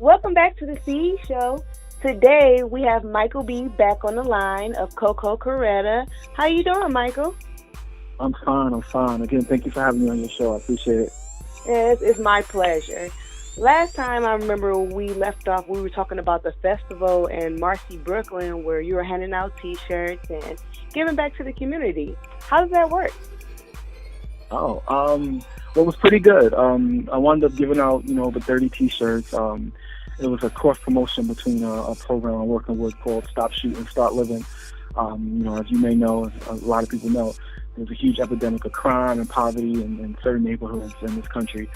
Welcome back to the CE Show. Today we have Michael B. back on the line of Coco Coretta. How you doing, Michael? I'm fine. Again, thank you for having me on your show. I appreciate it. Yes, it's my pleasure. Last time I remember we left off, we were talking about the festival in Marcy, Brooklyn, where you were handing out T-shirts and giving back to the community. How does that work? Well, it was pretty good. I wound up giving out, over 30 T-shirts. It was a cross promotion between a program I'm working with called Stop Shooting, Start Living. As you may know, as a lot of people know, there's a huge epidemic of crime and poverty in certain neighborhoods in this country.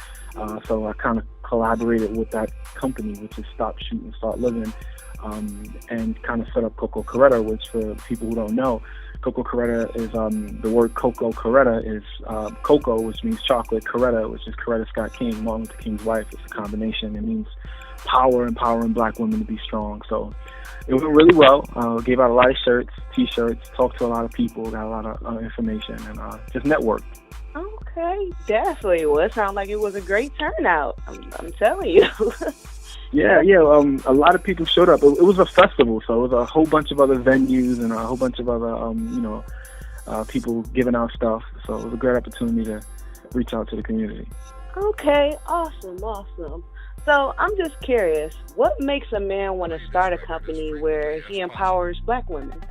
So I kind of collaborated with that company, which is Stop Shooting, Start Living, and kind of set up Coco Coretta, which for people who don't know, Coco Coretta is, the word Coco Coretta is Coco, which means chocolate, Coretta, which is Coretta Scott King, Martin Luther King's wife. It's a combination. It means power, empowering black women to be strong. So it went really well. Gave out a lot of shirts, T-shirts, talked to a lot of people, got a lot of information, and just networked. Okay, definitely. Well, it sounds like it was a great turnout. I'm telling you. Yeah. A lot of people showed up. It was a festival, so it was a whole bunch of other venues and a whole bunch of other, people giving out stuff. So it was a great opportunity to reach out to the community. Okay, awesome. So I'm just curious, what makes a man want to start a company where he empowers black women?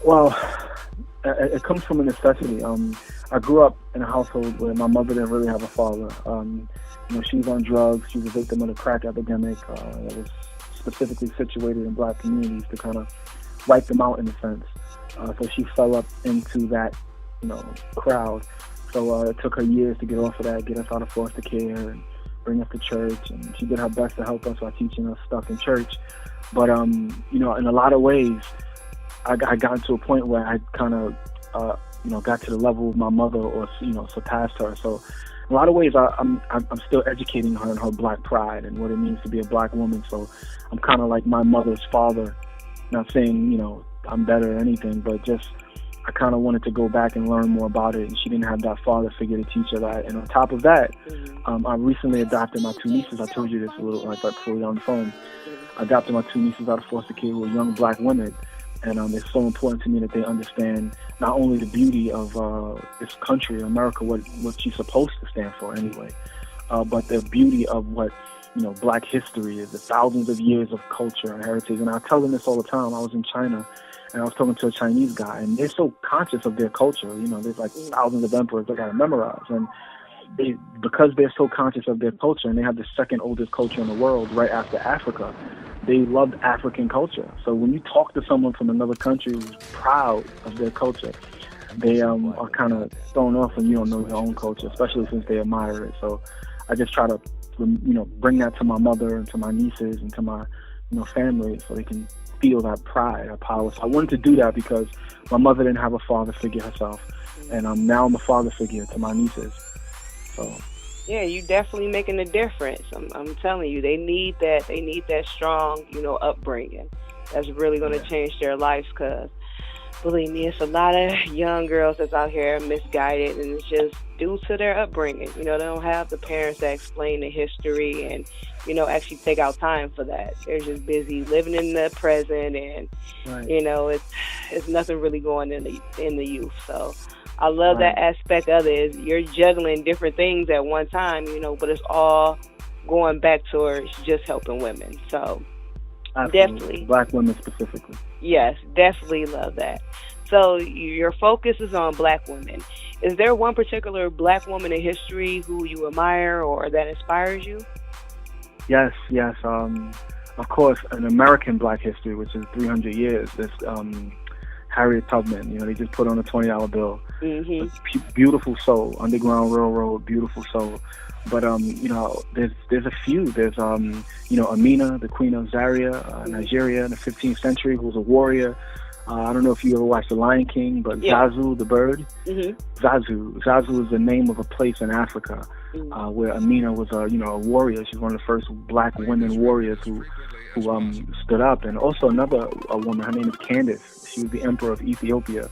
Well, it comes from a necessity. I grew up in a household where my mother didn't really have a father. She was on drugs. She was a victim of the crack epidemic that was specifically situated in black communities to kind of wipe them out in a sense. So she fell up into that, crowd. So it took her years to get off of that, get us out of foster care and bring us to church. And she did her best to help us by teaching us stuff in church. But, in a lot of ways, I got to a point where I kind of, got to the level of my mother or, surpassed her. So in a lot of ways, I'm still educating her in her black pride and what it means to be a black woman. So I'm kind of like my mother's father, not saying, I'm better or anything, but just I kind of wanted to go back and learn more about it. And she didn't have that father figure to teach her that. And on top of that, I recently adopted my two nieces. I told you this a little like before we were on the phone. I adopted my two nieces out of foster care who were young black women. And it's so important to me that they understand not only the beauty of this country, America, what she's supposed to stand for anyway, but the beauty of what, black history is, the thousands of years of culture and heritage. And I tell them this all the time. I was in China, and I was talking to a Chinese guy, and they're so conscious of their culture. There's like thousands of emperors they got to memorize. And because they're so conscious of their culture, and they have the second oldest culture in the world right after Africa, they loved African culture. So when you talk to someone from another country who's proud of their culture, they are kind of thrown off when you don't know your own culture, especially since they admire it. So I just try to, bring that to my mother and to my nieces and to my, family, so they can feel that pride, that power. So I wanted to do that because my mother didn't have a father figure herself, and now I'm a father figure to my nieces. So. Yeah, you definitely making a difference. I'm telling you, they need that. They need that strong, upbringing. That's really going to change their lives. Because, believe me, it's a lot of young girls that's out here misguided, and it's just due to their upbringing. They don't have the parents that explain the history and, actually take out time for that. They're just busy living in the present, and right. It's nothing really going in the youth. So I love that aspect of it. You're juggling different things at one time, but it's all going back towards just helping women. So absolutely. Definitely. Black women specifically. Yes, definitely love that. So your focus is on black women. Is there one particular black woman in history who you admire or that inspires you? Yes. Of course, in American black history, which is 300 years, there's Harriet Tubman. They just put on a $20 bill. Mm-hmm. Beautiful soul, Underground Railroad, beautiful soul. But there's a few. There's Amina, the Queen of Zaria, Nigeria in the 15th century, who was a warrior. I don't know if you ever watched The Lion King, but yeah. Zazu, the bird. Mm-hmm. Zazu is the name of a place in Africa where Amina was a warrior. She's one of the first black women warriors who stood up. And also another woman, her name is Candace. She was the emperor of Ethiopia.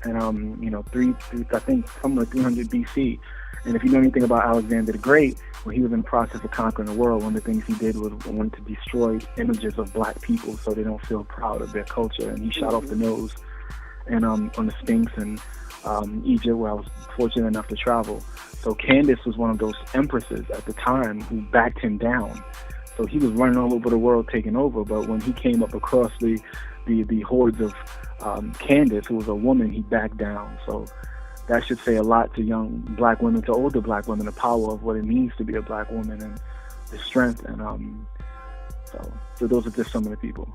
and I think somewhere 300 BC. And if you know anything about Alexander the Great, when he was in the process of conquering the world, one of the things he did was wanted to destroy images of black people so they don't feel proud of their culture. And he shot off the nose and on the Sphinx in Egypt, where I was fortunate enough to travel. So Candace was one of those empresses at the time who backed him down. So he was running all over the world taking over. But when he came up across the hordes of Candace, who was a woman, he backed down. So that should say a lot to young black women, to older black women, the power of what it means to be a black woman and the strength. And so those are just some of the people.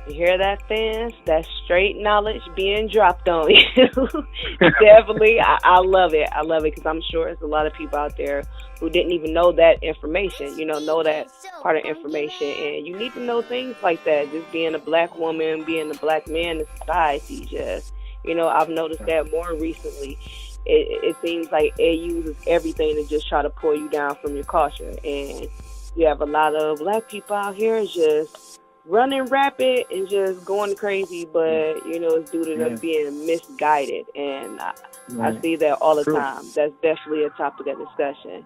You hear that, fans? That's straight knowledge being dropped on you. Definitely. I love it. I love it because I'm sure there's a lot of people out there who didn't even know that information, know that part of information. And you need to know things like that. Just being a black woman, being a black man in society, just, I've noticed that more recently. It seems like it uses everything to just try to pull you down from your culture. And you have a lot of black people out here just running rapid and just going crazy, but it's due to them being misguided, and I see that all the time. That's definitely a topic of discussion.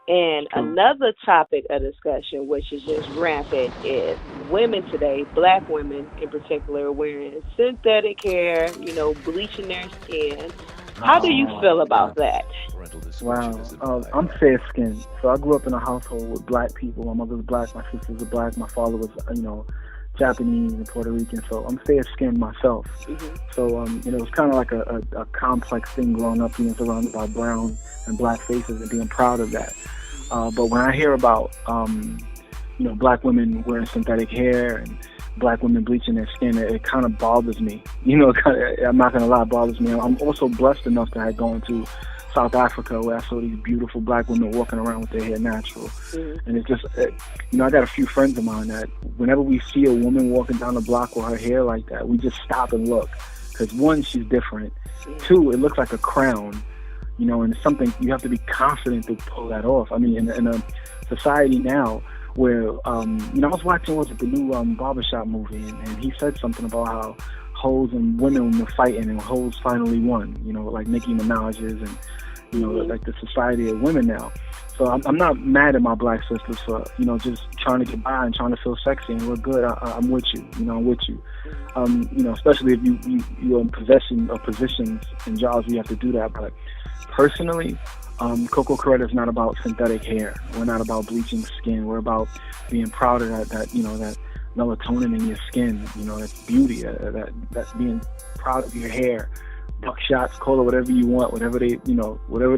And another topic of discussion, which is just rampant, is women today, black women in particular, wearing synthetic hair, bleaching their skin. How do you feel about that? Wow. I'm fair-skinned. So I grew up in a household with black people. My mother's black, my sisters are black, my father was, Japanese and Puerto Rican. So I'm fair-skinned myself. Mm-hmm. So, it's kind of like a complex thing growing up, being surrounded by brown and black faces and being proud of that. But when I hear about, black women wearing synthetic hair and black women bleaching their skin, it kind of bothers me. I'm not going to lie, it bothers me. I'm also blessed enough to have gone to South Africa, where I saw these beautiful black women walking around with their hair natural. Mm-hmm. And it's just, I got a few friends of mine that whenever we see a woman walking down the block with her hair like that, we just stop and look. Because one, she's different. Mm-hmm. Two, it looks like a crown, and it's something you have to be confident to pull that off. I mean, in a society now where, I was watching, the new Barbershop movie, and he said something about how hoes and women were fighting and hoes finally won, like Nicki Minaj's and, like the society of women now. So I'm not mad at my black sisters for, just trying to get by and trying to feel sexy and look good. I'm with you, I'm with you. Especially if you're in possession of positions and jobs where you have to do that. But personally, Coco Coretta is not about synthetic hair. We're not about bleaching skin. We're about being proud of that melatonin in your skin, that's beauty, that's being proud of your hair. Buckshots, call it whatever you want, whatever they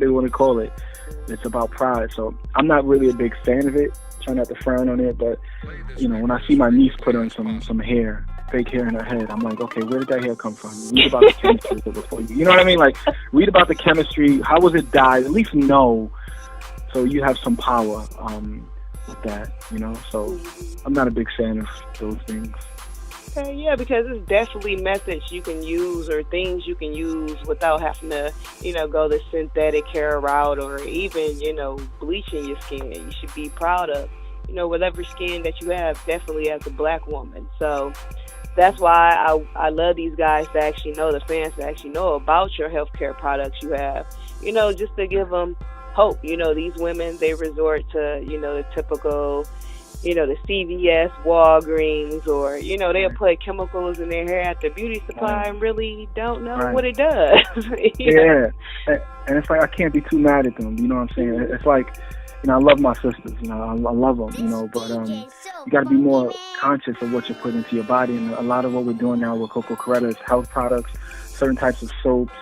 want to call it. It's about pride. So I'm not really a big fan of it. Try not to frown on it, but when I see my niece put on some hair, fake hair in her head, I'm like, okay, where did that hair come from? Read about the chemistry before you know what I mean? Like, read about the chemistry. How was it dyed? At least know, so you have some power with that, So I'm not a big fan of those things. Yeah, because it's definitely methods you can use or things you can use without having to, go the synthetic hair route or even, bleaching your skin. You should be proud of, whatever skin that you have, definitely as a black woman. So that's why I love these guys to actually know, the fans to actually know about your healthcare products you have, just to give them hope. These women, they resort to, the typical, the CVS, Walgreens, or, they'll put chemicals in their hair at the beauty supply and really don't know what it does. Yeah. And it's like, I can't be too mad at them. You know what I'm saying? It's like, I love my sisters, I love them, but you got to be more conscious of what you're putting into your body. And a lot of what we're doing now with Coco Coretta is health products, certain types of soaps,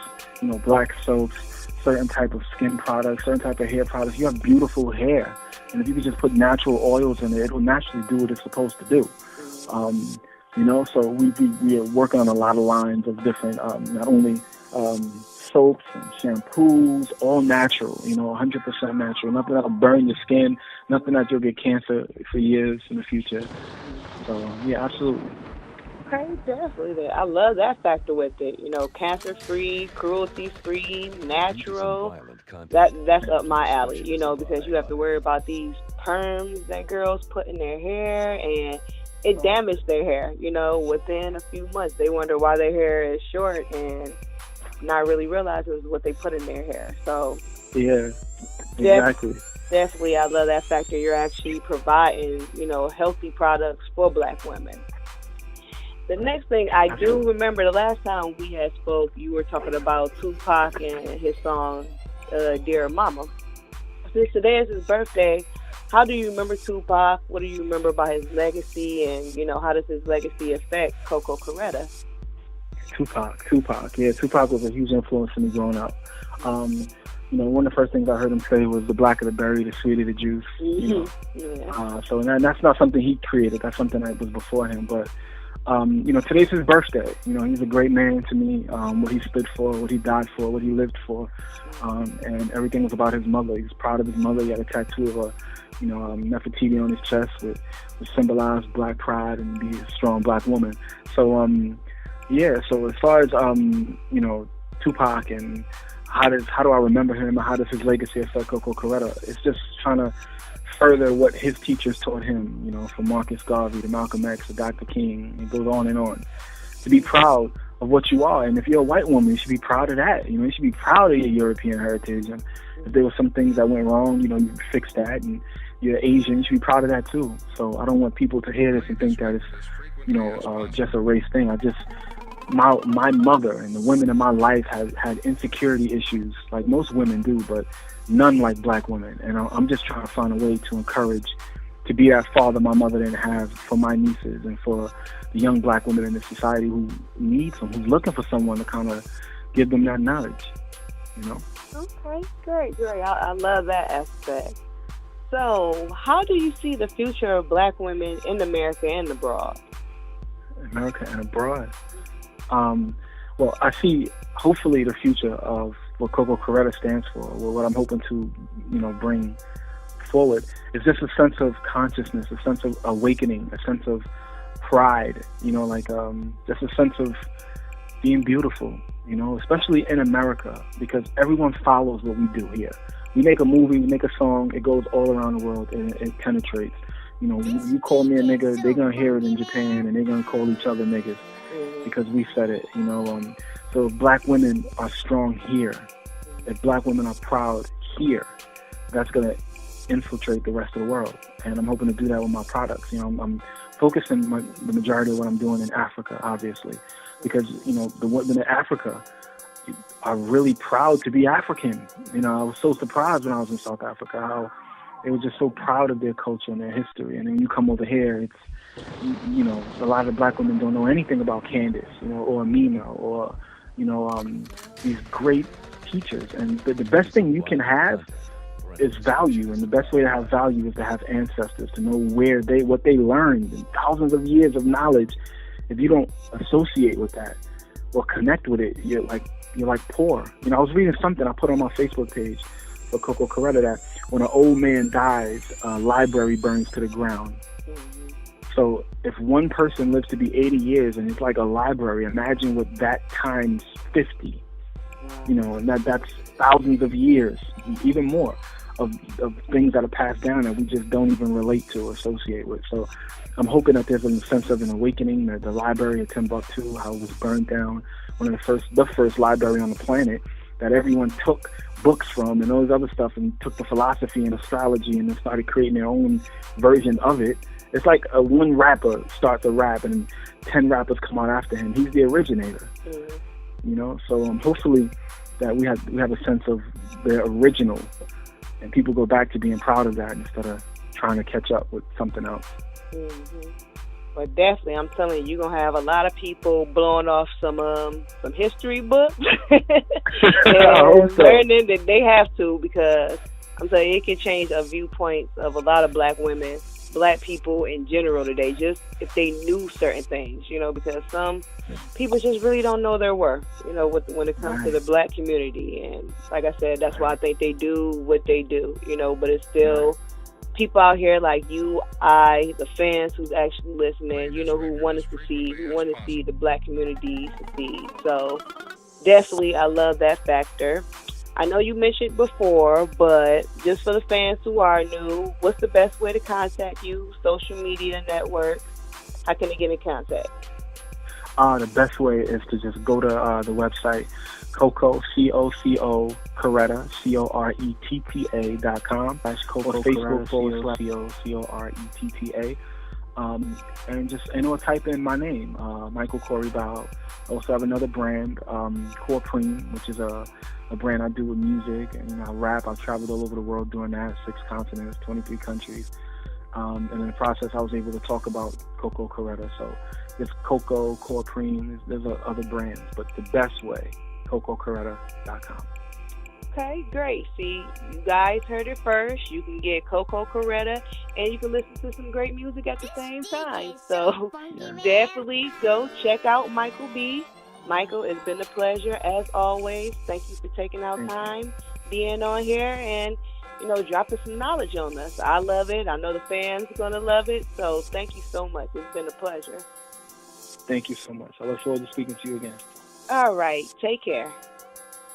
black soaps, certain type of skin products, certain type of hair products. You have beautiful hair. And if you could just put natural oils in it, it will naturally do what it's supposed to do. So we are working on a lot of lines of different, not only soaps and shampoos, all natural, 100% natural. Nothing that'll burn your skin, nothing that you'll get cancer for years in the future. So, yeah, absolutely. Okay, definitely. I love that factor with it. Cancer-free, cruelty-free, natural. That's up my alley, because you have to worry about these perms that girls put in their hair, and it damaged their hair, within a few months. They wonder why their hair is short, and not really realizing is what they put in their hair. So yeah, exactly. Definitely, I love that factor. You're actually providing, healthy products for Black women. The next thing I do remember, the last time we had spoke, you were talking about Tupac and his song, Dear Mama. Since today is his birthday, how do you remember Tupac? What do you remember about his legacy? And, how does his legacy affect Coco Coretta? Tupac. Yeah, Tupac was a huge influence for me growing up. One of the first things I heard him say was the blacker the berry, the sweeter the juice. So that's not something he created. That's something that was before him. But, today's his birthday. He's a great man to me. What he stood for, what he died for, what he lived for. And everything was about his mother. He was proud of his mother. He had a tattoo of a, Nefertiti on his chest which symbolized Black pride and be a strong Black woman. So, so as far as, Tupac and how do I remember him, and how does his legacy affect Coco Coretta? It's just trying to further what his teachers taught him, from Marcus Garvey to Malcolm X to Dr. King. It goes on and on. To be proud of what you are, and if you're a white woman, you should be proud of that. You should be proud of your European heritage, and if there were some things that went wrong, you fix that, and you're Asian, you should be proud of that too. So I don't want people to hear this and think that it's, just a race thing. My mother and the women in my life had insecurity issues like most women do, but none like Black women. And I'm just trying to find a way to encourage, to be that father my mother didn't have for my nieces and for the young Black women in the society who need who's looking for someone to kind of give them that knowledge, Okay, great. I love that aspect. So, how do you see the future of Black women in America and abroad? America and abroad. Well, I see hopefully the future of what Coco Coretta stands for, or what I'm hoping to, bring forward, is just a sense of consciousness, a sense of awakening, a sense of pride, just a sense of being beautiful, especially in America, because everyone follows what we do here. We make a movie, we make a song, it goes all around the world, and it penetrates. You call me a nigga, they're going to hear it in Japan, and they're going to call each other niggas because we said it, So if Black women are strong here, if Black women are proud here, that's going to infiltrate the rest of the world. And I'm hoping to do that with my products. I'm focusing the majority of what I'm doing in Africa, obviously, because, the women in Africa are really proud to be African. I was so surprised when I was in South Africa how they were just so proud of their culture and their history. And then you come over here, it's, a lot of Black women don't know anything about Candace, or Amina, or, these great teachers. And the best thing you can have is value. And the best way to have value is to have ancestors, to know what they learned, and thousands of years of knowledge. If you don't associate with that or connect with it, you're like poor. I was reading something I put on my Facebook page for Coco Coretta that when an old man dies, a library burns to the ground. So if one person lives to be 80 years and it's like a library, imagine what that times 50. And that's thousands of years, even more, of things that are passed down that we just don't even relate to or associate with. So I'm hoping that there's a sense of an awakening. The library of Timbuktu, how it was burned down, the first library on the planet, that everyone took books from and all this other stuff and took the philosophy and astrology and then started creating their own version of it. It's like one rapper starts a rap and 10 rappers come out after him. He's the originator. So hopefully that we have a sense of the original, and people go back to being proud of that instead of trying to catch up with something else. But definitely, I'm telling you, you're going to have a lot of people blowing off some history books and learning that they have to, because I'm telling you, it can change a viewpoint of a lot of Black women, Black people in general today, just if they knew certain things, because some people just really don't know their worth, when it comes to the Black community. And like I said, that's why I think they do what they do, but it's still people out here like you, the fans who's actually listening, who want to see the Black community succeed. So definitely, I love that factor. I know you mentioned before, but just for the fans who are new, what's the best way to contact you? Social media networks? How can they get in contact? The best way is to just go to the website, Coco, Coco Coretta, Coretta.com. That's Coco Coretta, Coretta. Or type in my name, Michael Corey Bao. I also have another brand, Corpreme, which is a brand I do with music and I rap. I've traveled all over the world doing that, 6 continents, 23 countries. And in the process, I was able to talk about Coco Coretta. So there's Coco, Corpreme, there's other brands, but the best way, CocoCoretta.com. Okay, great. See, you guys heard it first. You can get Coco Coretta, and you can listen to some great music at the same time. So definitely go check out Michael B. Michael, it's been a pleasure as always. Thank you for taking out time, being on here, and dropping some knowledge on us. I love it. I know the fans are going to love it. So thank you so much. It's been a pleasure. Thank you so much. I look forward to speaking to you again. All right. Take care.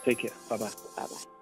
Take care. Bye-bye. Bye-bye.